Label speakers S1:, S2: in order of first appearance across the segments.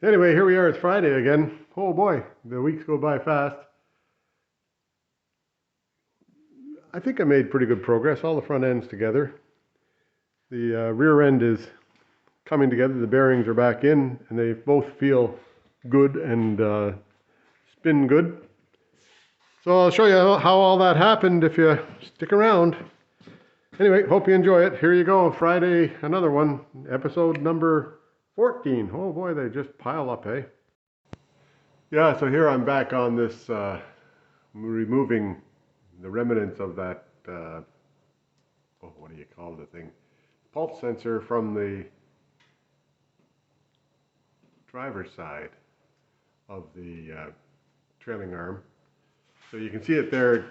S1: Anyway, here we are. It's Friday again. Oh boy, the weeks go by fast. I think I made pretty good progress. All the front ends together. The rear end is coming together. The bearings are back in, and they both feel good and spin good. So I'll show you how all that happened if you stick around. Anyway, hope you enjoy it. Here you go. Friday, another one. Episode number 14. Oh boy, they just pile up, eh? Yeah, so here I'm back on this, removing the remnants of that, oh, what do you call the thing? Pulse sensor from the driver's side of the trailing arm. So you can see it there.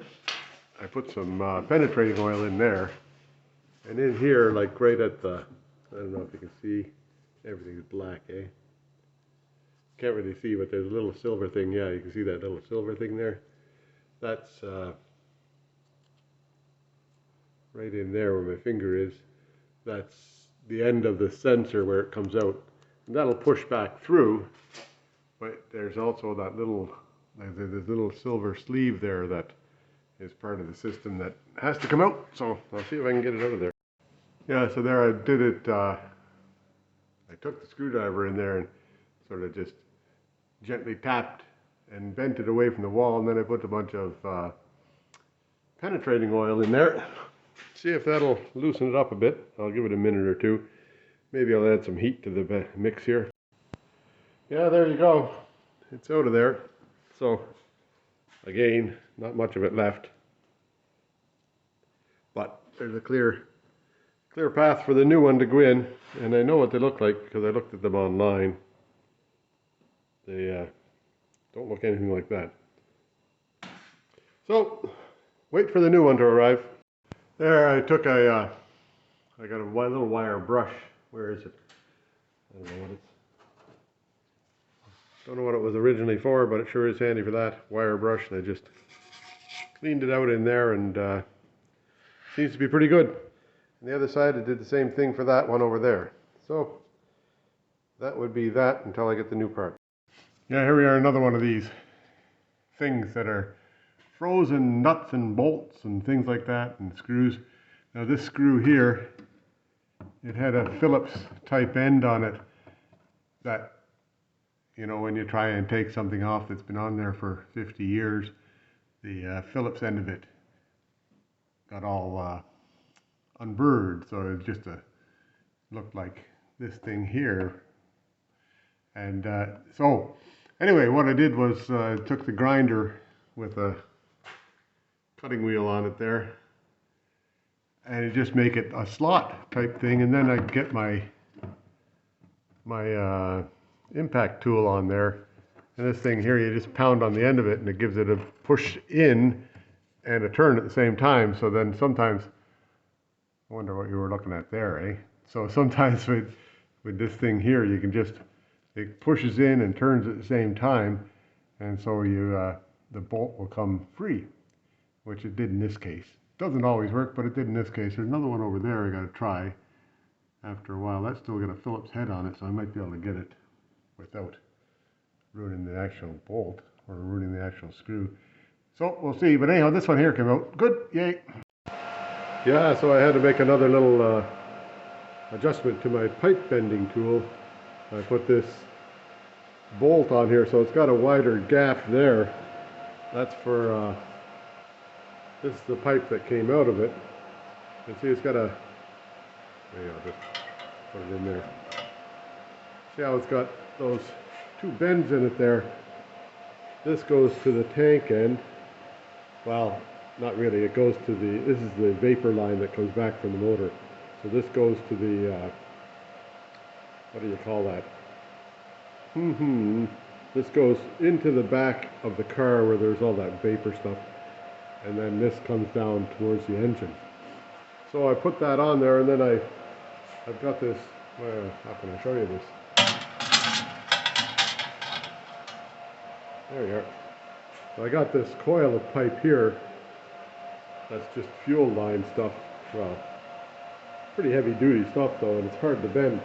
S1: I put some penetrating oil in there. And in here, like right at the, I don't know if you can see, everything's black, eh? Can't really see, but there's a little silver thing. Yeah, you can see that little silver thing there. That's right in there where my finger is. That's the end of the sensor where it comes out. And that'll push back through, but there's also that little, there's this little silver sleeve there that is part of the system that has to come out. So I'll see if I can get it out of there. Yeah, so there I did it. I took the screwdriver in there and sort of just gently tapped and bent it away from the wall, and then I put a bunch of penetrating oil in there. See if that'll loosen it up a bit. I'll give it a minute or two. Maybe I'll add some heat to the mix here. Yeah, there you go. It's out of there. So, again, not much of it left. But there's a clear path for the new one to go in. And I know what they look like because I looked at them online. They don't look anything like that. So, wait for the new one to arrive. There, I took I got a little wire brush. Where is it? I don't know what it's. Don't know what it was originally for, but it sure is handy for that wire brush. And I just cleaned it out in there, and seems to be pretty good. On the other side, I did the same thing for that one over there. So that would be that until I get the new part. Yeah, here we are, another one of these things that are frozen nuts and bolts and things like that, and screws. Now this screw here, it had a Phillips type end on it that, you know, when you try and take something off that's been on there for 50 years, the Phillips end of it got all unburred, so it just looked like this thing here. And so anyway, what I did was took the grinder with a cutting wheel on it there, and it just make it a slot type thing, and then I get my impact tool on there, and this thing here, you just pound on the end of it and it gives it a push in and a turn at the same time. So then sometimes, I wonder what you were looking at there, eh? So sometimes with this thing here, you can just, it pushes in and turns at the same time, and so you the bolt will come free, which it did in this case. Doesn't always work, but it did in this case. There's another one over there I got to try after a while. That's still got a Phillips head on it, so I might be able to get it without ruining the actual bolt or ruining the actual screw. So we'll see. But anyhow, this one here came out good. Yay! Yeah, so I had to make another little adjustment to my pipe bending tool. I put this bolt on here, so it's got a wider gap there. That's for this is the pipe that came out of it. You can see it's got a, maybe I'll just put it in there. See how it's got those two bends in it there. This goes to the tank end. Well, not really, it goes to the, this is the vapor line that comes back from the motor. So this goes to the, what do you call that? This goes into the back of the car where there's all that vapor stuff. And then this comes down towards the engine. So I put that on there, and then I've got this, well, how can I show you this? There you are. So I got this coil of pipe here. That's just fuel line stuff. Well, pretty heavy duty stuff though, and it's hard to bend.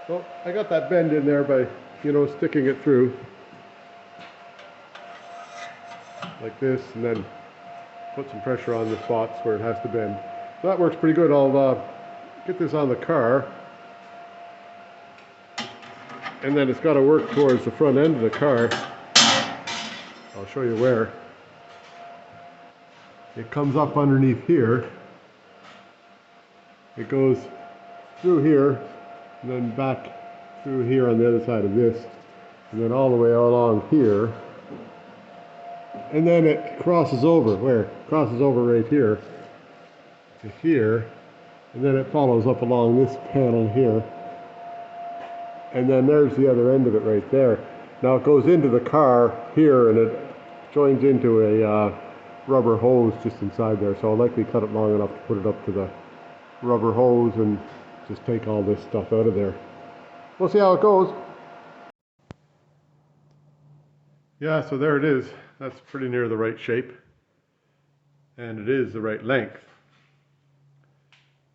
S1: So I got that bend in there by you know, sticking it through like this, and then put some pressure on the spots where it has to bend. So that works pretty good. I'll get this on the car, and then it's got to work towards the front end of the car. I'll show you where. It comes up underneath here. It goes through here, and then back through here on the other side of this, and then all the way along here. And then it crosses over, where? It crosses over right here to here, and then it follows up along this panel here. And then there's the other end of it right there. Now it goes into the car here, and it joins into a rubber hose just inside there. So I'll likely cut it long enough to put it up to the rubber hose and just take all this stuff out of there. We'll see how it goes. Yeah, so there it is. That's pretty near the right shape, and it is the right length.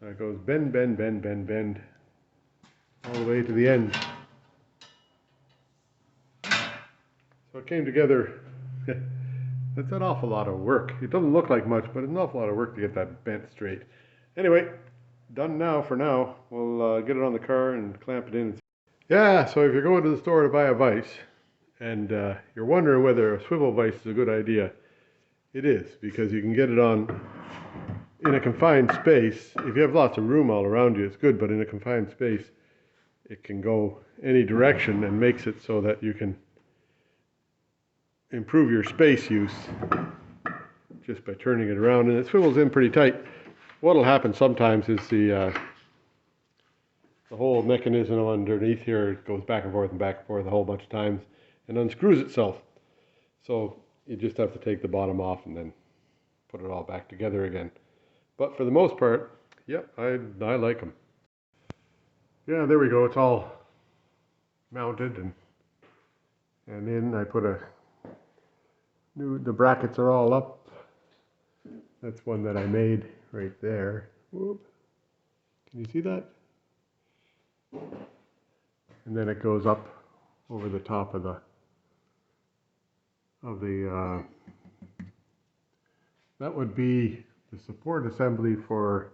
S1: It goes bend, bend, bend, bend, bend, all the way to the end. So it came together. That's an awful lot of work. It doesn't look like much, but it's an awful lot of work to get that bent straight. Anyway, done now for now. We'll get it on the car and clamp it in. Yeah, so if you're going to the store to buy a vise, and you're wondering whether a swivel vise is a good idea, it is, because you can get it on in a confined space. If you have lots of room all around you, it's good, but in a confined space, it can go any direction, and makes it so that you can improve your space use just by turning it around, and it swivels in pretty tight. What'll happen sometimes is the whole mechanism underneath here goes back and forth a whole bunch of times and unscrews itself. So you just have to take the bottom off and then put it all back together again. But for the most part, yep, I like them. Yeah, there we go. It's all mounted, and in I put the brackets are all up. That's one that I made right there. Whoop. Can you see that? And then it goes up over the top of the that would be the support assembly for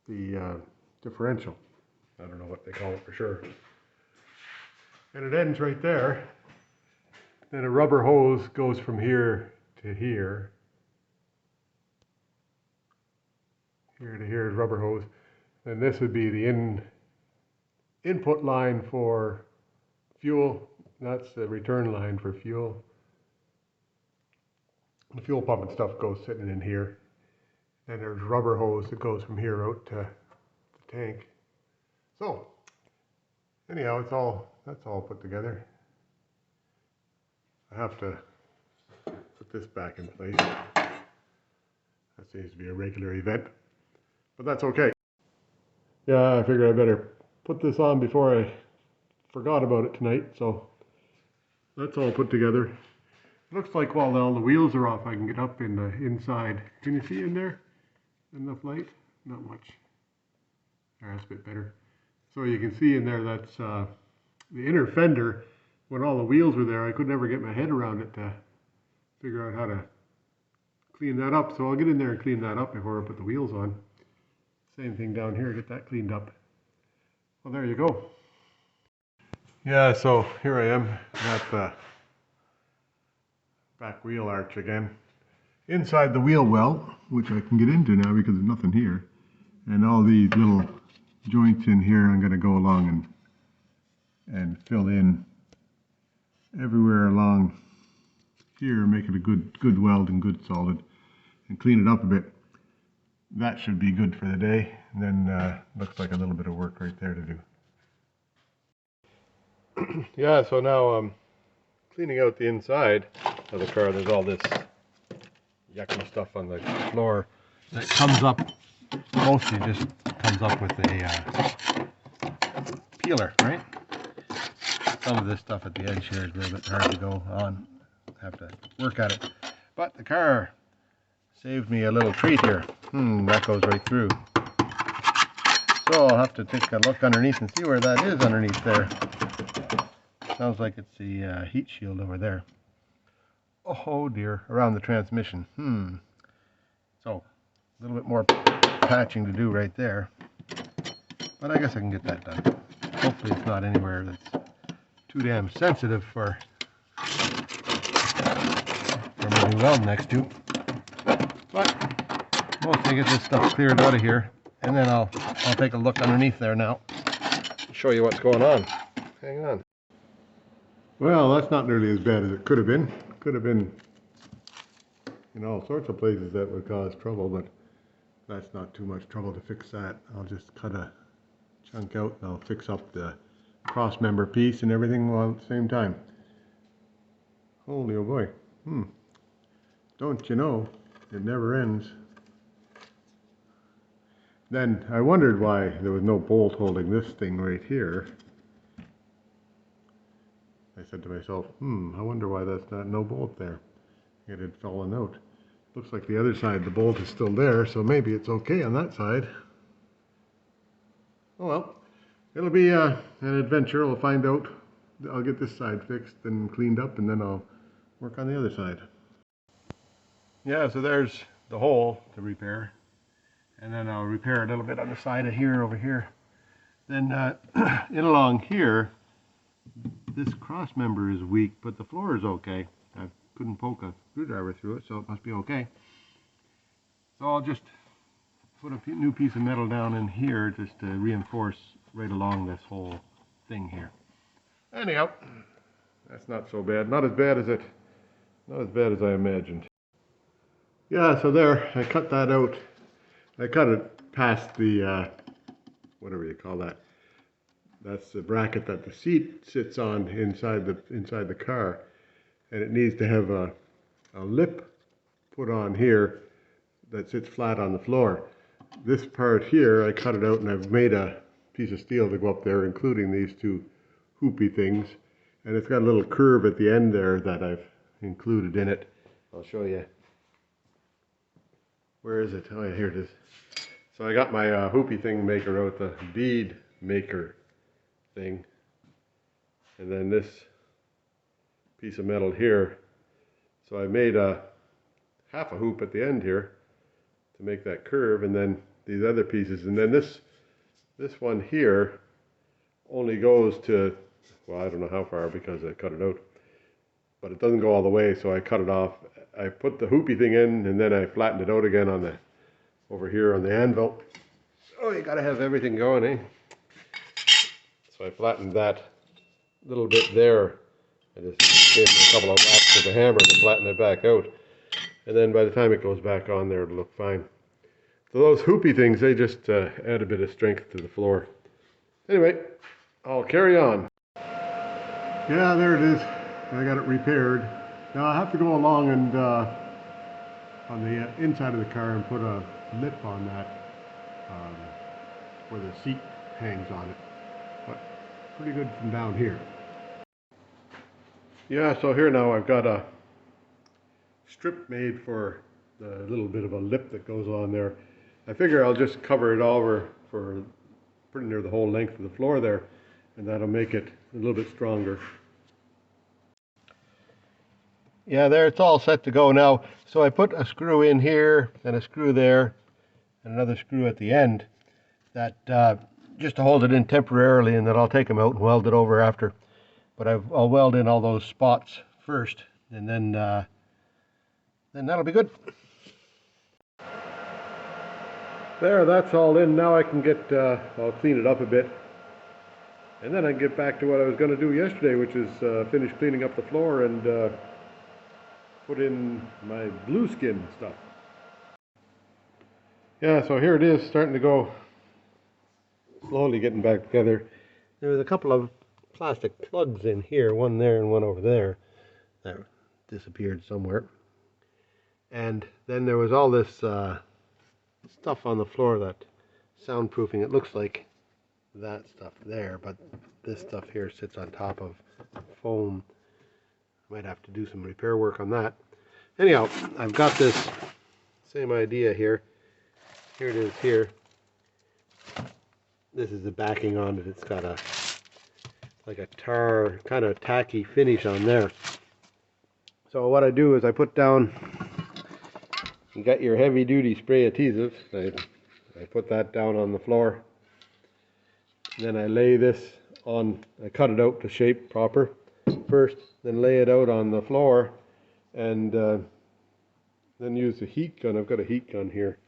S1: the differential. I don't know what they call it for sure. And it ends right there. Then a rubber hose goes from here to here. Here to here is rubber hose. And this would be the input line for fuel. That's the return line for fuel. The fuel pump and stuff goes sitting in here. And there's rubber hose that goes from here out to the tank. So, anyhow, that's all put together. I have to put this back in place. That seems to be a regular event, but that's okay. Yeah, I figured I better put this on before I forgot about it tonight, so that's all put together. It looks like while all the wheels are off, I can get up in the inside. Can you see in there? Enough light? Not much. That's a bit better. So you can see in there, that's the inner fender. When all the wheels were there, I could never get my head around it to figure out how to clean that up. So I'll get in there and clean that up before I put the wheels on. Same thing down here, get that cleaned up. Well, there you go. Yeah, so here I am at the back wheel arch again. Inside the wheel well, which I can get into now because there's nothing here. And all these little joints in here, I'm going to go along and fill in everywhere along here, make it a good weld and good solid, and clean it up a bit. That should be good for the day. And then looks like a little bit of work right there to do. Yeah, so now I'm cleaning out the inside of the car. There's all this yucky stuff on the floor that comes up, mostly just comes up with a peeler, right? Some of this stuff at the edge here is a little bit hard to go on. Have to work at it. But the car saved me a little treat here. That goes right through. So I'll have to take a look underneath and see where that is underneath there. Sounds like it's the heat shield over there. Oh dear, around the transmission. So, a little bit more patching to do right there. But I guess I can get that done. Hopefully it's not anywhere that's too damn sensitive for me to weld next to. But mostly get this stuff cleared out of here, and then I'll take a look underneath there now. Show you what's going on. Hang on. Well, that's not nearly as bad as it could have been. Could have been in all sorts of places that would cause trouble, but that's not too much trouble to fix that. I'll just cut a chunk out and I'll fix up the cross member piece and everything all at the same time. Holy oh boy. Don't you know, it never ends. Then I wondered why there was no bolt holding this thing right here. I said to myself, I wonder why that's no bolt there. It had fallen out. Looks like the other side, the bolt is still there, so maybe it's okay on that side. Oh well, it'll be an adventure. I'll find out. I'll get this side fixed and cleaned up, and then I'll work on the other side. Yeah, so there's the hole to repair. And then I'll repair a little bit on the side of here, over here. Then in along here, this cross member is weak, but the floor is okay. I couldn't poke a screwdriver through it, so it must be okay. So I'll just put a new piece of metal down in here just to reinforce right along this whole thing here. Anyhow, that's not so bad. Not as bad as I imagined. Yeah, so there, I cut that out. I cut it past the, whatever you call that. That's the bracket that the seat sits on inside the car, and it needs to have a lip put on here that sits flat on the floor. This part here, I cut it out and I've made a piece of steel to go up there, including these two hoopy things, and it's got a little curve at the end there that I've included in it. I'll show you. Where is it? Oh yeah, here it is. So I got my hoopy thing maker out, the bead maker thing, and then this piece of metal here. So I made half a hoop at the end here to make that curve, and then these other pieces, and then this one here only goes to, well, I don't know how far because I cut it out, but it doesn't go all the way, so I cut it off. I put the hoopy thing in, and then I flattened it out again on over here on the anvil. Oh, you gotta have everything going, eh? So I flattened that little bit there. I just gave it a couple of whacks with the hammer to flatten it back out. And then by the time it goes back on there, it'll look fine. So those hoopy things, they just add a bit of strength to the floor. Anyway, I'll carry on. Yeah, there it is. I got it repaired. Now I have to go along and on the inside of the car and put a lip on that where the seat hangs on it. But pretty good from down here. Yeah, so here now I've got a strip made for the little bit of a lip that goes on there. I figure I'll just cover it over for pretty near the whole length of the floor there, and that'll make it a little bit stronger. Yeah, there, it's all set to go now. So I put a screw in here and a screw there and another screw at the end that just to hold it in temporarily, and then I'll take them out and weld it over after. But I'll weld in all those spots first, and then that'll be good. There, that's all in. Now I can get, I'll clean it up a bit. And then I can get back to what I was going to do yesterday, which is finish cleaning up the floor and put in my blue skin stuff. Yeah, so here it is, starting to go, slowly getting back together. There was a couple of plastic plugs in here, one there and one over there, that disappeared somewhere. And then there was all this stuff on the floor, that soundproofing. It looks like that stuff there, but this stuff here sits on top of foam. Might have to do some repair work on that. Anyhow, I've got this same idea here. Here it is here. This is the backing on it. It's got a
S2: like a tar, kind of tacky finish on there. So what I do is I put down, you got your heavy duty spray adhesive. I put that down on the floor. Then I lay this on, I cut it out to shape proper first, then lay it out on the floor, and then use the heat gun. I've got a heat gun here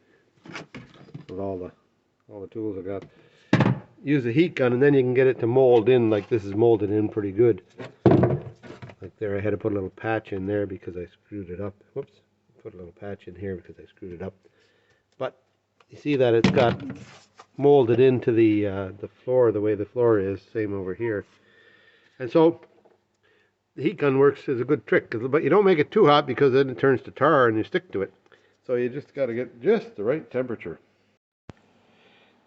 S2: with all the tools I got. Use the heat gun, and then you can get it to mold in like this is molded in pretty good. Like there, I had to put a little patch in there because I screwed it up. Whoops, put a little patch in here because I screwed it up. But you see that it's got molded into the floor the way the floor is. Same over here. And so the heat gun works as a good trick, but you don't make it too hot because then it turns to tar and you stick to it. So you just got to get just the right temperature.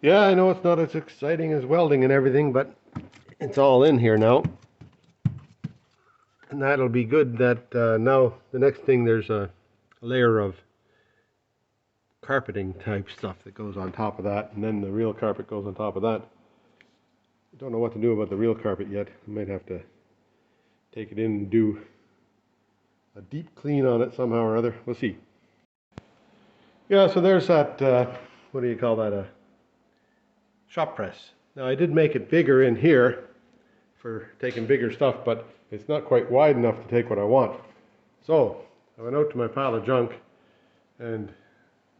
S2: Yeah, I know it's not as exciting as welding and everything, but it's all in here now. And that'll be good. That now the next thing, there's a layer of carpeting type stuff that goes on top of that, and then the real carpet goes on top of that. I don't know what to do about the real carpet yet. I might have to take it in and do a deep clean on it somehow or other. We'll see. Yeah, so there's that, what do you call that, a shop press. Now I did make it bigger in here for taking bigger stuff, but it's not quite wide enough to take what I want. So I went out to my pile of junk, and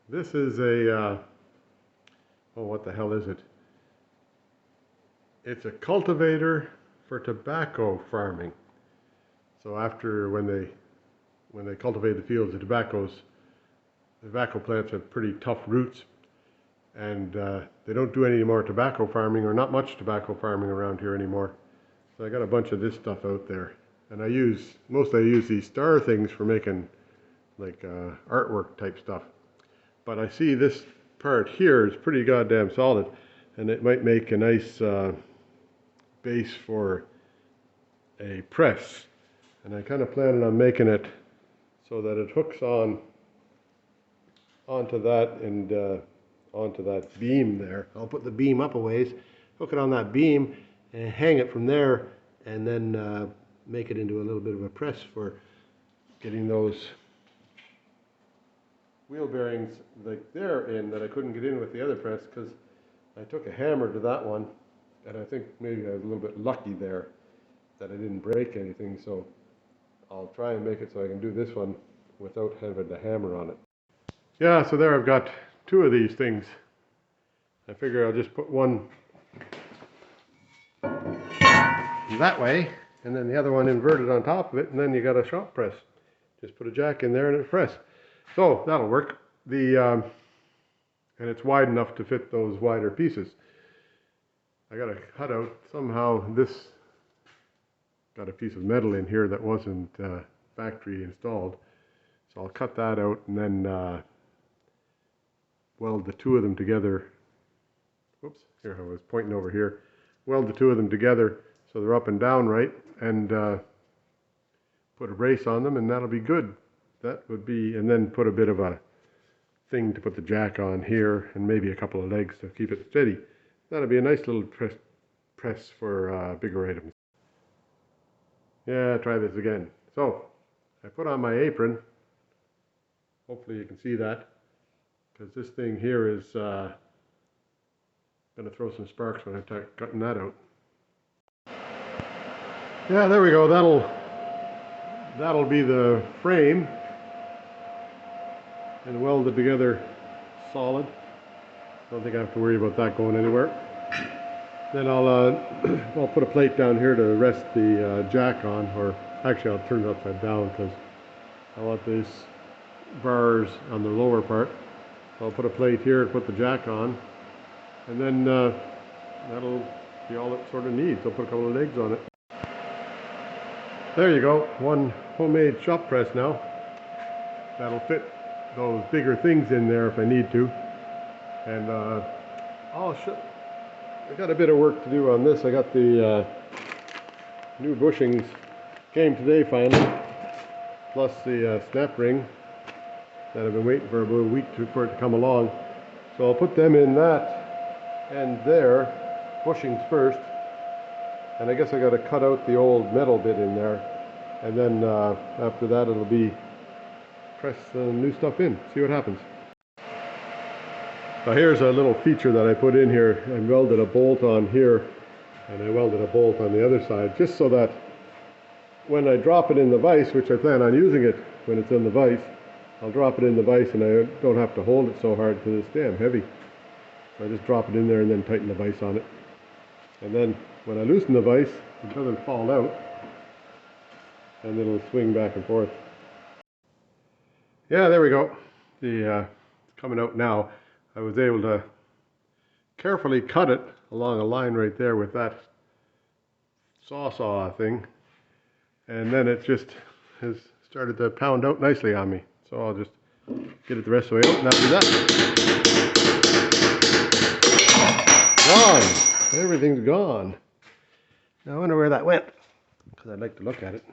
S2: this is a, oh, what the hell is it? It's a cultivator for tobacco farming. So after, when they cultivate the fields of tobacco plants have pretty tough roots, and they don't do any more tobacco farming, or not much tobacco farming around here anymore. So I got a bunch of this stuff out there, and I use these star things for making like artwork type stuff. But I see this part here is pretty goddamn solid, and it might make a nice base for a press. And I kind of planning on making it so that it hooks onto that and onto that beam there. I'll put the beam up a ways, hook it on that beam, and hang it from there, and then make it into a little bit of a press for getting those wheel bearings like they're in that I couldn't get in with the other press because I took a hammer to that one, and I think maybe I was a little bit lucky there that I didn't break anything. So I'll try and make it so I can do this one without having the hammer on it. Yeah, so there I've got two of these things. I figure I'll just put one that way, and then the other one inverted on top of it, and then you got a shop press. Just put a jack in there and a press. So that'll work. And it's wide enough to fit those wider pieces. I got to cut out somehow. This got a piece of metal in here that wasn't factory installed. So I'll cut that out and then weld the two of them together. Whoops, here I was pointing over here. Weld the two of them together so they're up and down right, and put a brace on them, and that'll be good. That would be, and then put a bit of a thing to put the jack on here, and maybe a couple of legs to keep it steady. That'll be a nice little press for bigger items. Yeah, try this again. So I put on my apron. Hopefully you can see that, because this thing here is going to throw some sparks when I start cutting that out. Yeah, there we go. That'll be the frame, and welded together solid. Don't think I have to worry about that going anywhere. Then I'll put a plate down here to rest the jack on, or actually I'll turn it upside down because I want these bars on the lower part. So I'll put a plate here to put the jack on, and then that'll be all it sort of needs. I'll put a couple of legs on it. There you go, one homemade shop press now. That'll fit those bigger things in there if I need to. And I got a bit of work to do on this. I got the new bushings came today finally, plus the snap ring that I've been waiting for about a week for it to come along. So I'll put them in that and there, bushings first, And I guess I got to cut out the old metal bit in there, and then after that it'll be press the new stuff in, see what happens. Now here's a little feature that I put in here. I welded a bolt on here, and I welded a bolt on the other side, just so that when I drop it in the vise, which I plan on using it when it's in the vise, I'll drop it in the vise and I don't have to hold it so hard because it's damn heavy. So I just drop it in there and then tighten the vise on it. And then when I loosen the vise, it doesn't fall out, and it'll swing back and forth. Yeah, there we go. It's coming out now. I was able to carefully cut it along a line right there with that saw thing, and then it just has started to pound out nicely on me. So I'll just get it the rest of the way out, and that'll do that. Gone. Everything's gone. Now I wonder where that went, because I'd like to look at it.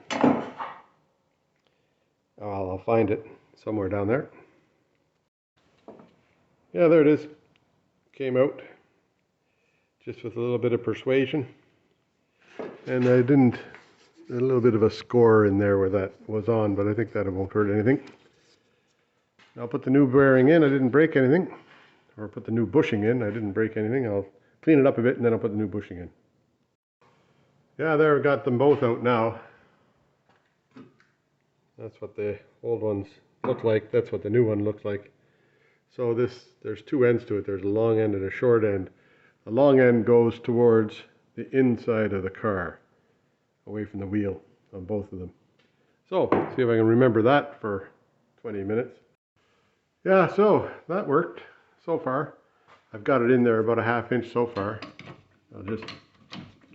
S2: Oh, I'll find it somewhere down there. Yeah, there it is. Came out just with a little bit of persuasion, and I didn't, a little bit of a score in there where that was on, but I think that it won't hurt anything. I'll put the new bearing in. I didn't break anything. Or put the new bushing in. I didn't break anything. I'll clean it up a bit and then I'll put the new bushing in. Yeah, there, I've got them both out now. That's what the old ones look like. That's what the new one looks like. So there's two ends to it. There's a long end and a short end. The long end goes towards the inside of the car, away from the wheel on both of them. So, see if I can remember that for 20 minutes. Yeah, so that worked so far. I've got it in there about a ½ inch so far. I'll just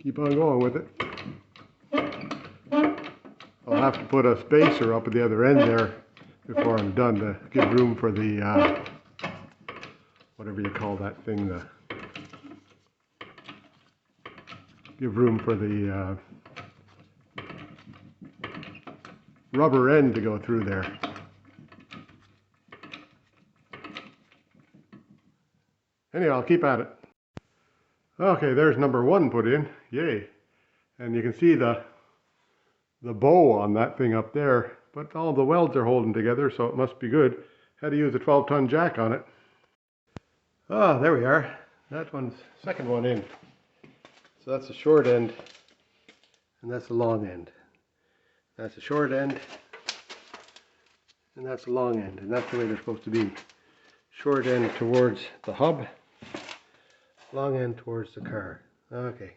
S2: keep on going with it. I'll have to put a spacer up at the other end there before I'm done to give room for the, whatever you call that thing, give room for the rubber end to go through there. Anyhow, I'll keep at it. Okay, there's number 1 put in. Yay. And you can see the bow on that thing up there, but all the welds are holding together, so it must be good. Had to use a 12-ton jack on it. Ah, there we are. That one's second one in. So that's the short end, and that's the long end. That's the short end, and that's the long end, and that's the way they're supposed to be. Short end towards the hub, long end towards the car. Okay.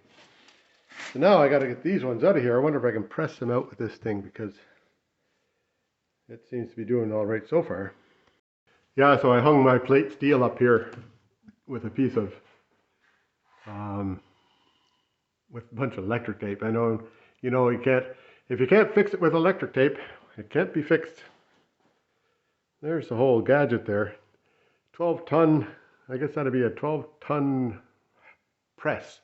S2: So now I got to get these ones out of here. I wonder if I can press them out with this thing, because it seems to be doing all right so far. Yeah, so I hung my plate steel up here with a piece of, with a bunch of electric tape. I know, you know, if you can't fix it with electric tape, it can't be fixed. There's the whole gadget there. 12-ton, I guess that'd be a 12-ton press.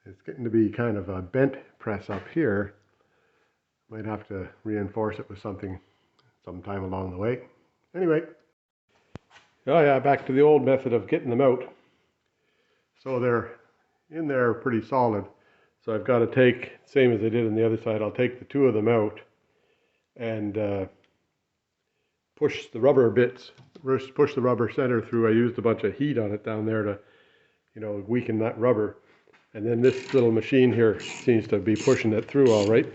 S2: It's getting to be kind of a bent press up here. Might have to reinforce it with something sometime along the way. Anyway, oh yeah, back to the old method of getting them out. So they're in there pretty solid. So I've got to take, same as I did on the other side, I'll take the 2 of them out and push the rubber bits, push the rubber center through. I used a bunch of heat on it down there to, you know, weaken that rubber. And then this little machine here seems to be pushing it through all right.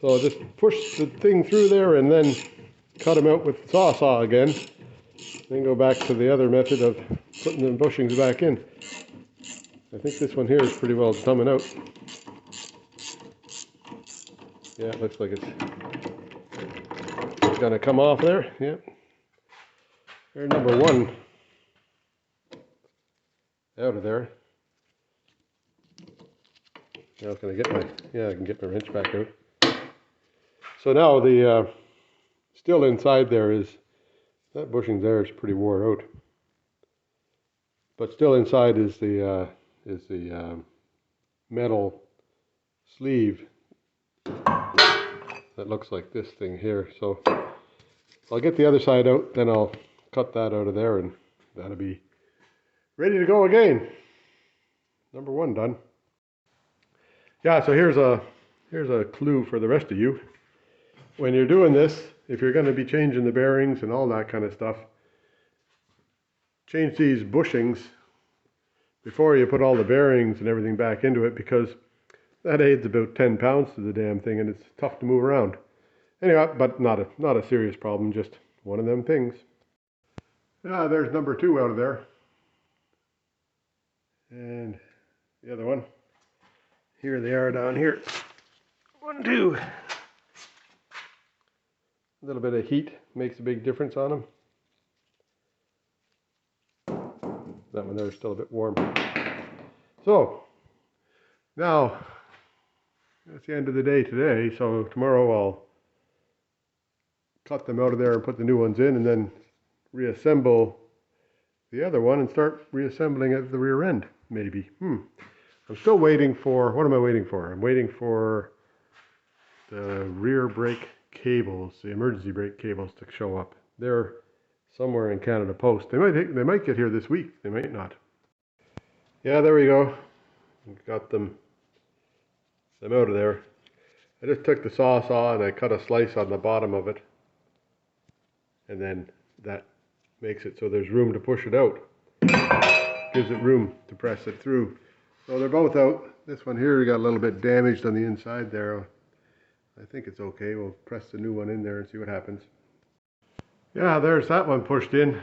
S2: So I'll just push the thing through there and then cut them out with the saw again. Then go back to the other method of putting the bushings back in. I think this one here is pretty well coming out. Yeah, it looks like it's gonna come off there. Yeah. There's number 1 out of there. Now it's gonna get my, yeah, I can get my wrench back out. So now the still inside there is, that bushing there is pretty wore out. But still inside is the metal sleeve that looks like this thing here. So I'll get the other side out, then I'll cut that out of there, and that'll be ready to go again. Number 1 done.
S1: Yeah, so here's a clue for the rest of you. When you're doing this, if you're going to be changing the bearings and all that kind of stuff, change these bushings before you put all the bearings and everything back into it, because that adds about 10 pounds to the damn thing and it's tough to move around. Anyway, but not a serious problem, just one of them things. Yeah, there's number 2 out of there. And the other one. Here they are down here. 1, 2. A little bit of heat makes a big difference on them. That one there is still a bit warm. So, now, that's the end of the day today. So tomorrow I'll cut them out of there and put the new ones in, and then reassemble the other one and start reassembling at the rear end, maybe. I'm still waiting for, what am I waiting for? I'm waiting for the rear brake cables, the emergency brake cables to show up. They're somewhere in Canada Post. They might get here this week. They might not. Yeah, there we go. Got them out of there. I just took the saw and I cut a slice on the bottom of it, and then that makes it so there's room to push it out. Gives it room to press it through. So they're both out. This one here got a little bit damaged on the inside there. I think it's okay. We'll press the new one in there and see what happens. Yeah, there's that one pushed in.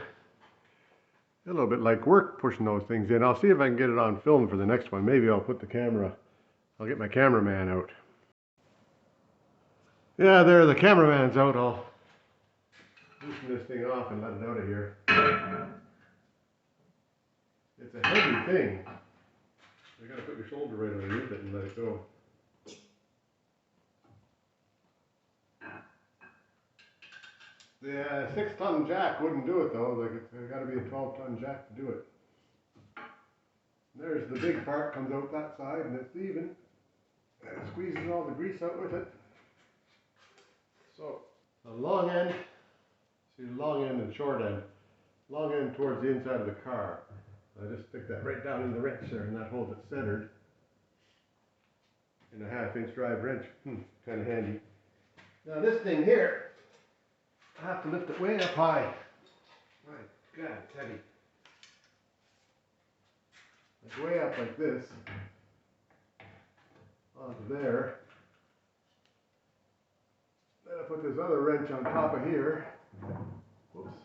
S1: A little bit like work pushing those things in. I'll see if I can get it on film for the next one. Maybe I'll put the camera, I'll get my cameraman out. Yeah, there, the cameraman's out. I'll loosen this thing off and let it out of here. It's a heavy thing. You gotta put your shoulder right underneath it and let it go. The 6-ton jack wouldn't do it though. Like it's got to be a 12-ton jack to do it. There's the big part, comes out that side, and it's even. And it squeezes all the grease out with it. So the long end, see the long end and short end. Long end towards the inside of the car. I just stick that right down in the wrench there, and that holds it centered. In a 1/2-inch drive wrench. Kind of handy. Now this thing here, I have to lift it way up high. My God, it's heavy. Like way up like this. Onto there. Then I put this other wrench on top of here. Whoops.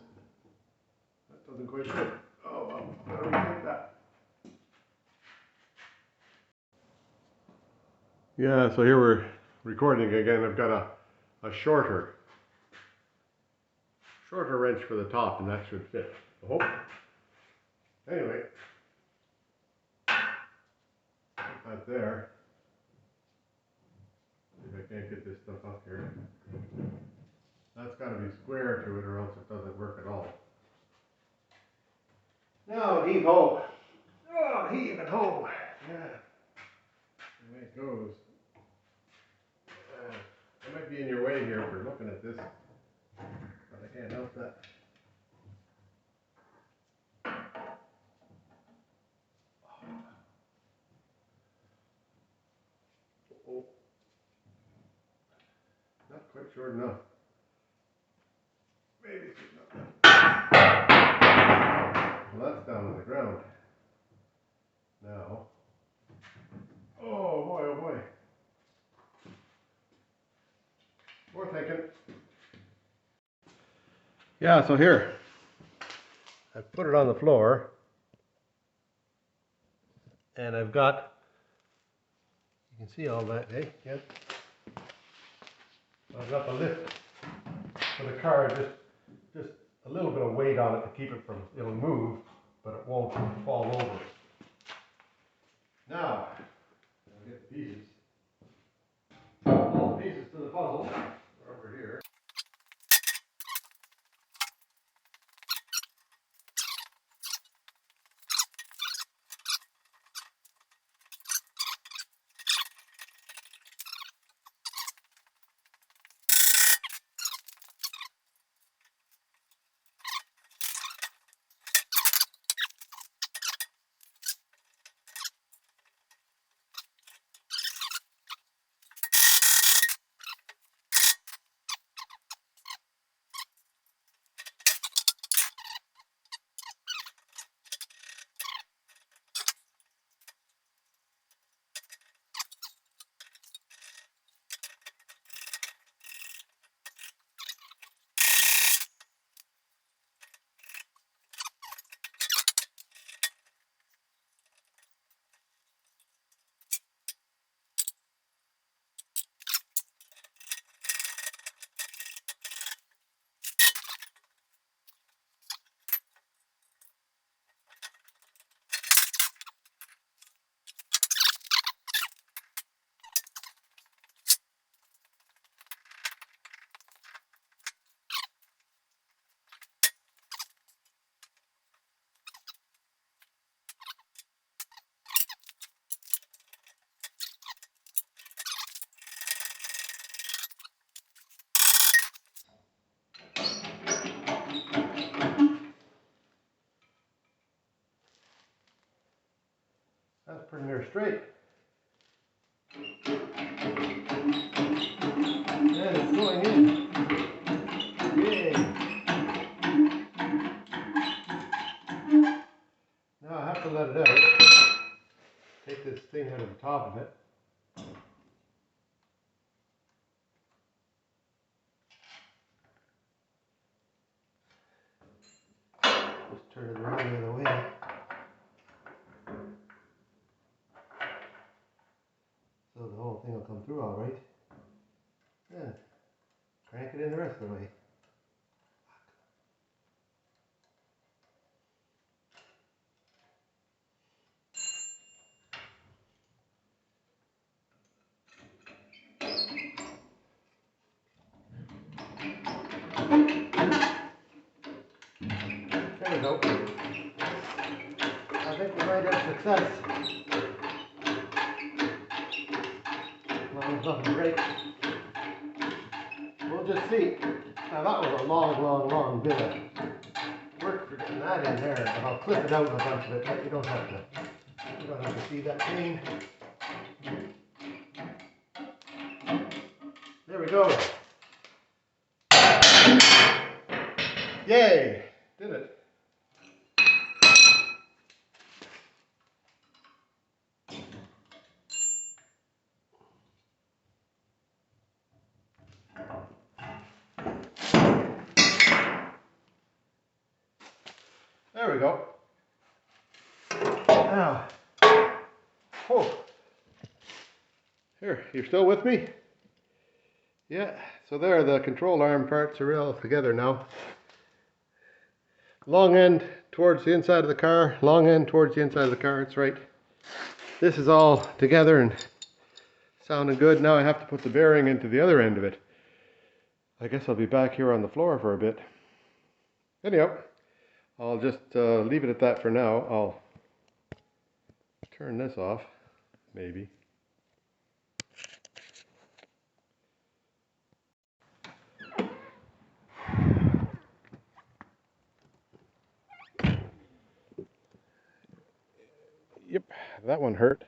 S1: That doesn't quite fit. Oh well, gotta rethink that. Yeah, so here we're recording again. I've got a shorter wrench for the top, and that should fit. I hope. Anyway, put that there. See if I can't get this stuff up here. That's got to be square to it, or else it doesn't work at all. Now heave ho. Oh, heave and ho. Yeah. There it goes. I might be in your way here for looking at this, but I can't help that. Oh, not quite short enough. Maybe it's not that. Well, that's down on the ground. Now, oh boy. More thinking. Yeah, so here, I put it on the floor, and I've got, you can see all that, eh? Yes. I've got the lift for the car, just a little bit of weight on it to keep it from, it'll move, but it won't fall over. Now, I'll get the pieces. All the pieces to the puzzle are over here.
S2: That's pretty near straight. And it's going in. Yay! Now I have to let it out. Take this thing out of the top of it. Just turn it around the other way. So the whole thing will come through all right. Yeah. Crank it in the rest of the way. There we go. I think we might have success. As long as nothing breaks. We'll just see. Now that was a long bit of work for getting that in there, but I'll clip it out a bunch of it, but you don't have to see that pain. There we go. Yay! Did it. There we go. Now, oh, here, you're still with me? Yeah, so there, the control arm parts are all together now. Long end towards the inside of the car, long end towards the inside of the car, it's right. This is all together and sounding good. Now I have to put the bearing into the other end of it. I guess I'll be back here on the floor for a bit. Anyhow, I'll just leave it at that for now. I'll turn this off, maybe. Yep, that one hurt.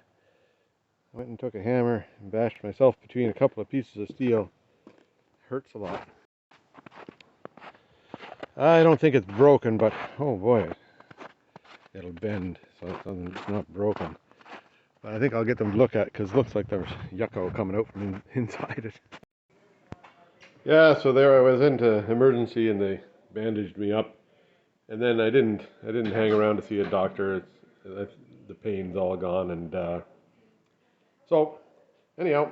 S2: I went and took a hammer and bashed myself between a couple of pieces of steel. Hurts a lot. I don't think it's broken, but oh boy, it'll bend, so it's not broken. But I think I'll get them to look at it because it looks like there's yucco coming out from inside it. Yeah, so there I was into emergency and they bandaged me up, and then I didn't hang around to see a doctor. The pain's all gone, and so anyhow,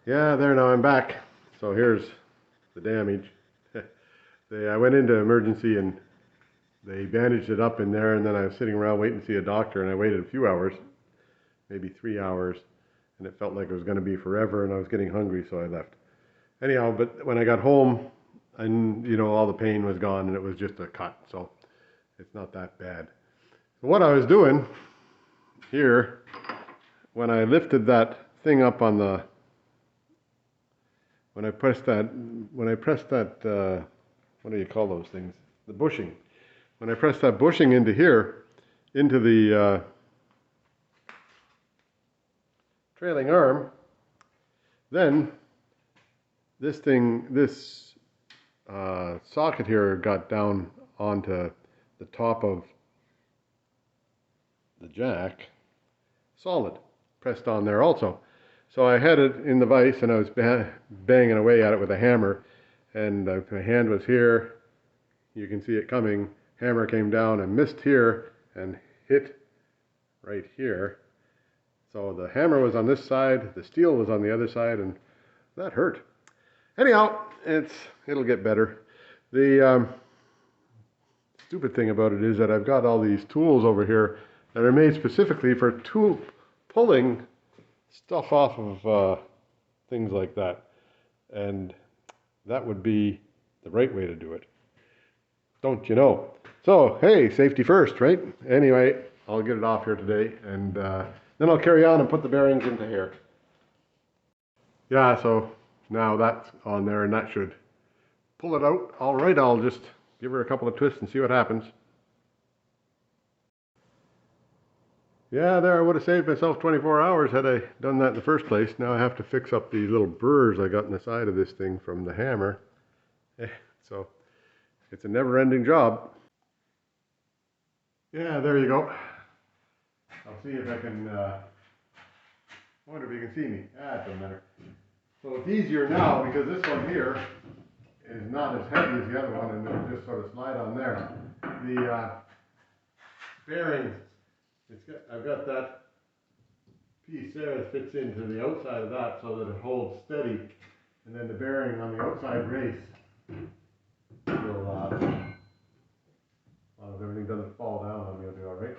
S2: yeah, there, now I'm back. So here's the damage. I went into emergency and they bandaged it up in there, and then I was sitting around waiting to see a doctor, and I waited a few hours, maybe 3 hours, and it felt like it was going to be forever, and I was getting hungry, so I left. Anyhow, but when I got home, all the pain was gone, and it was just a cut, so it's not that bad. So what I was doing here, when I lifted that thing up on the, when I pressed that, what do you call those things? The bushing. When I pressed that bushing into here, into the trailing arm, then this socket here got down onto the top of the jack, solid, pressed on there also. So I had it in the vise and I was banging away at it with a hammer, and my hand was here. You can see it coming. Hammer came down and missed here and hit right here. So the hammer was on this side, the steel was on the other side, and that hurt. Anyhow, it'll get better. The stupid thing about it is that I've got all these tools over here that are made specifically for pulling stuff off of things like that. And that would be the right way to do it. Don't you know? So, hey, safety first, right? Anyway, I'll get it off here today, and then I'll carry on and put the bearings into here. Yeah, so now that's on there, and that should pull it out. All right, I'll just give her a couple of twists and see what happens.
S1: Yeah, there I would have saved myself 24 hours had I done that in the first place. Now I have to fix up the little burrs I got in the side of this thing from the hammer. So it's a never-ending job. Yeah, there you go. I'll see if I can, I wonder if you can see me. It doesn't matter. So it's easier now because this one here is not as heavy as the other one, and it'll just sort of slide on there. The bearing, I've got that piece there that fits into the outside of that so that it holds steady, and then the bearing on the outside race will, well, if everything doesn't fall down on me, it'll be all right.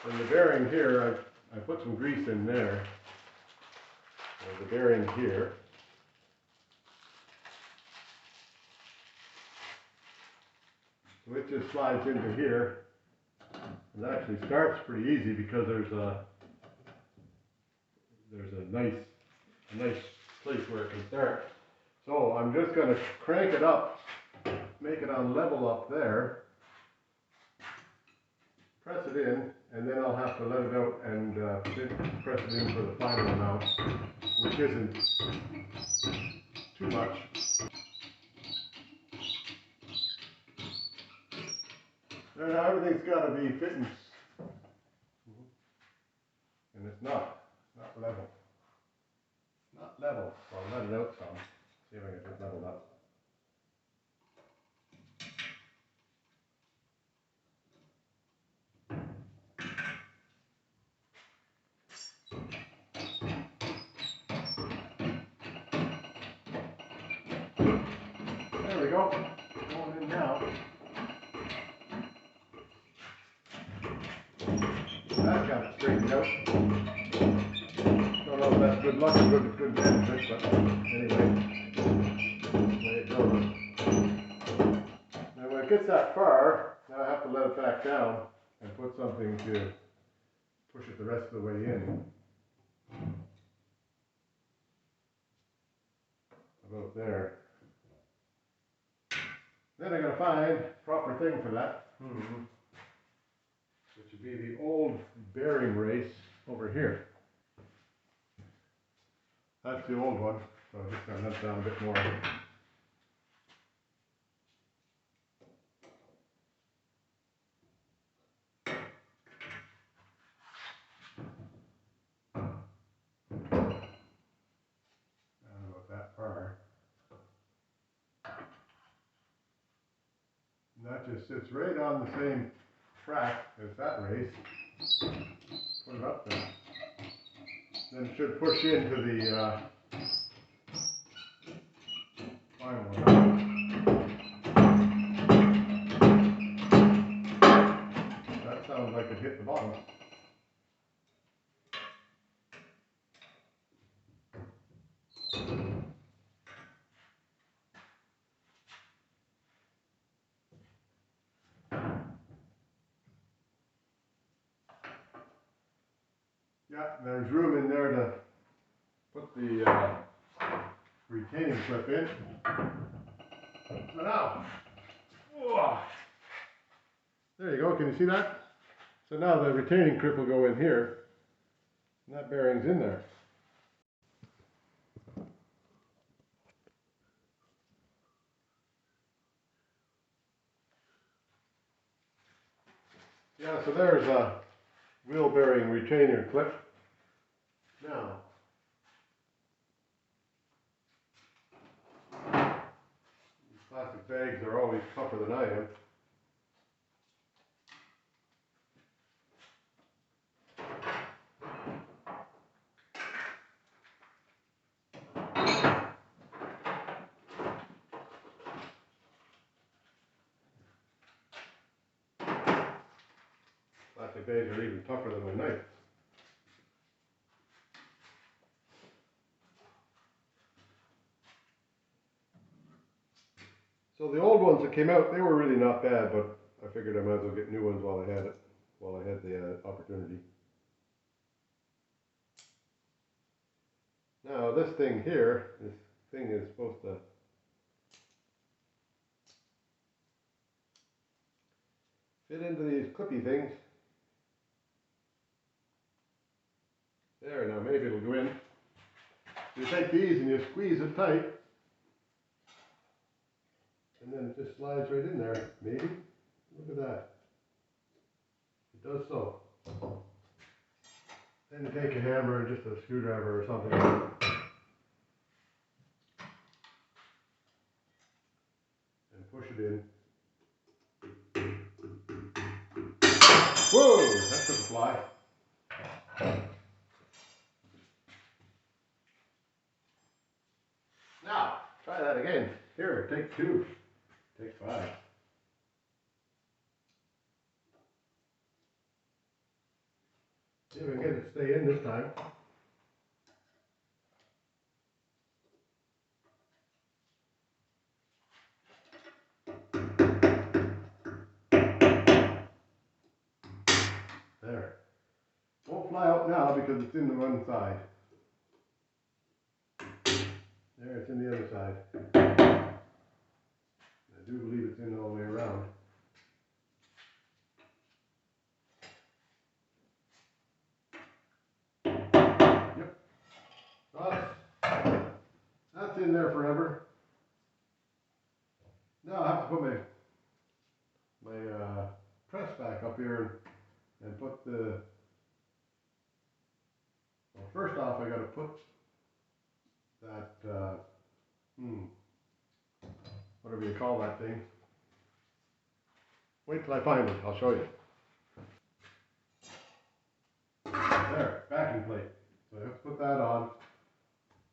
S1: And the bearing here, I put some grease in there. The bearing here. So it just slides into here. And it actually starts pretty easy because there's a nice place where it can start. So I'm just going to crank it up, make it on level up there, press it in, and then I'll have to let it out and press it in for the final amount, which isn't too much. Now everything's got to be fitting, and it's not level. Not level, so I'll let it out some, see if I can just level it up. There we go, going in now. That got it straightened out. Don't know if that's good luck or good management, but anyway, the way it goes. Now when it gets that far, now I have to let it back down and put something to push it the rest of the way in. About there. Then I gotta find proper thing for that. Which would be the old bearing race over here. That's the old one, so I'm just going to nut down a bit more. Down about that far. And that just sits right on the same track as that race. Put it up there. Then it should push into the final one. That sounds like it hit the bottom. Yeah, there's room in there to put the retaining clip in. So now, there you go, can you see that? So now the retaining clip will go in here, and that bearing's in there. Yeah, so there's a wheel bearing retainer clip. Now, these plastic bags are always tougher than I am. Plastic bags are even tougher than my knife. So the old ones that came out, they were really not bad, but I figured I might as well get new ones while I had it, while I had the opportunity. Now this thing here, this thing is supposed to fit into these clippy things. There, now maybe it'll go in. You take these and you squeeze it tight, and then it just slides right in there, maybe. Look at that. It does so. Then you take a hammer and just a screwdriver or something. And push it in. Whoa! That took a fly. Now, try that again. Here, take 2. Take 5. See if we can get it to stay in this time. There. Won't fly out now because it's in the one side. There, it's in the other side. I do believe it's in all the way around. Yep. Well, that's in there forever. Now I have to put my press back up here and put the. Well, first off, I got to put that. Whatever you call that thing. Wait till I find it. I'll show you. There, backing plate. So I have to put that on.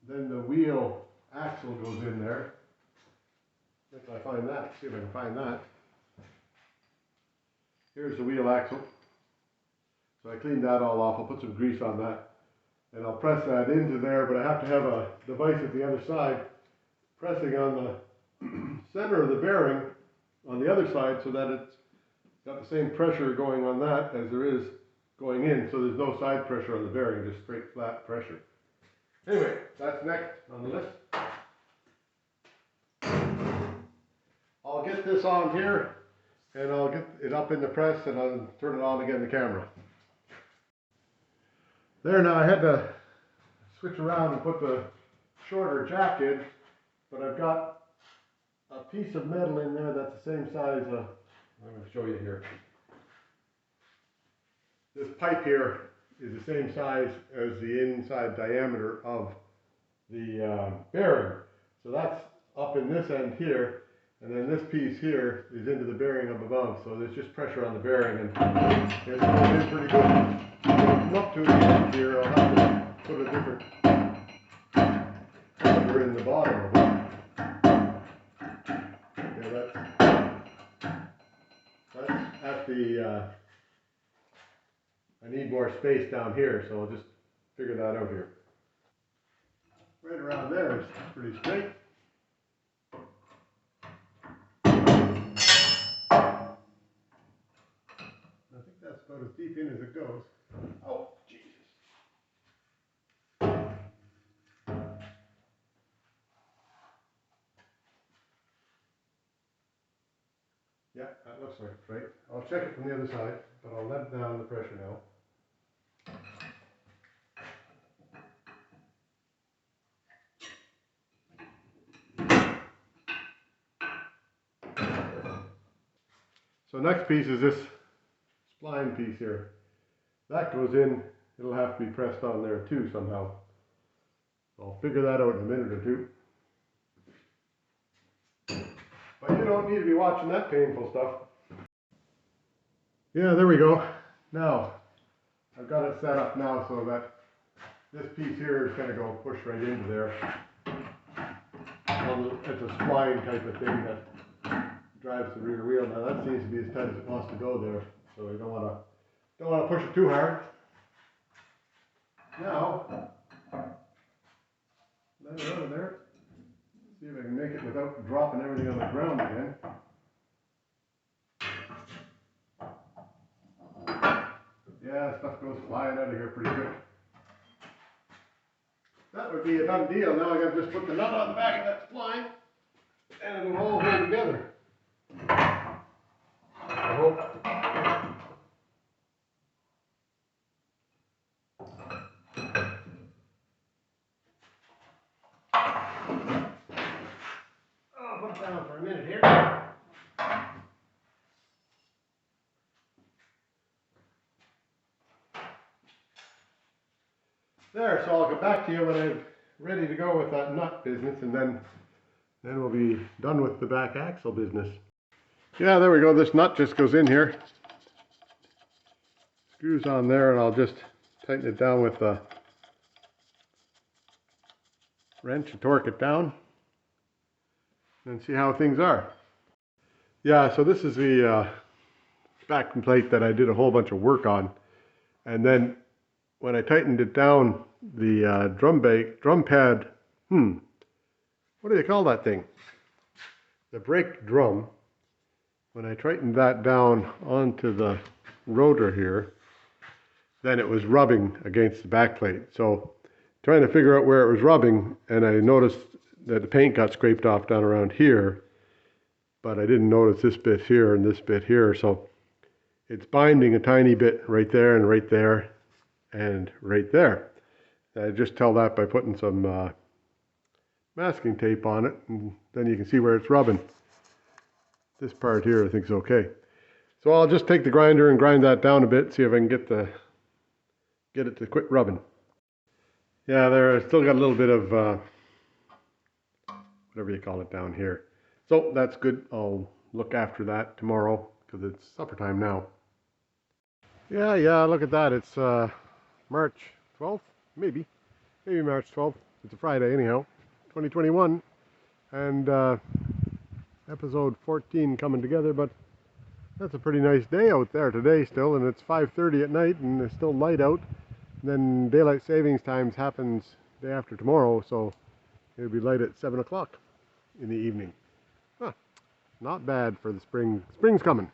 S1: Then the wheel axle goes in there. Wait till I find that. See if I can find that. Here's the wheel axle. So I cleaned that all off. I'll put some grease on that. And I'll press that into there, but I have to have a device at the other side pressing on the center of the bearing on the other side so that it's got the same pressure going on that as there is going in, so there's no side pressure on the bearing, just straight flat pressure. Anyway, that's next on the list. I'll get this on here and I'll get it up in the press and I'll turn it on again the camera. There, now I had to switch around and put the shorter jack in, but I've got a piece of metal in there that's the same size. I'm going to show you here. This pipe here is the same size as the inside diameter of the bearing. So that's up in this end here, and then this piece here is into the bearing up above. So there's just pressure on the bearing, and it's going in pretty good. Come up to the end here, I'll have to put a different cover in the bottom of it. Yeah, that's at the, I need more space down here, so I'll just figure that out here. Right around there is pretty straight. I think that's about as deep in as it goes. Oh, Jesus. Yeah, that looks like it's right. I'll check it from the other side, but I'll let down the pressure now. So next piece is this spline piece here. That goes in, it'll have to be pressed on there too somehow. I'll figure that out in a minute or two. But you don't need to be watching that painful stuff. Yeah, there we go. Now, I've got it set up now so that this piece here is going to go push right into there. It's a spline type of thing that drives the rear wheel. Now that seems to be as tight as it wants to go there, so you don't want to push it too hard. Now, let it out of there. See if I can make it without dropping everything on the ground again. Yeah, stuff goes flying out of here pretty quick. That would be a done deal. Now I got to just put the nut on the back of that spline and it'll all hold together. I hope.
S2: I'll put it down for a minute here. There, so I'll get back to you when I'm ready to go with that nut business, and then we'll be done with the back axle business. Yeah, there we go. This nut just goes in here. Screws on there, and I'll just tighten it down with a wrench and torque it down and see how things are. Yeah, so this is the back plate that I did a whole bunch of work on, and then when I tightened it down, the drum pad, what do they call that thing? The brake drum. When I tightened that down onto the rotor here, then it was rubbing against the back plate. So trying to figure out where it was rubbing, and I noticed that the paint got scraped off down around here, but I didn't notice this bit here and this bit here. So it's binding a tiny bit right there and right there and right there. I just tell that by putting some masking tape on it, and then you can see where it's rubbing. This part here I think is okay. So I'll just take the grinder and grind that down a bit, see if I can get it to quit rubbing. Yeah, there, I still got a little bit of whatever you call it down here. So that's good. I'll look after that tomorrow because it's supper time now. Yeah, look at that. It's March 12th, maybe March 12th. It's a Friday anyhow, 2021, and episode 14 coming together. But that's a pretty nice day out there today still, and it's 5:30 at night, and it's still light out. And then daylight savings times happens day after tomorrow, so it'll be light at 7 o'clock in the evening. Huh, not bad for the spring. Spring's coming.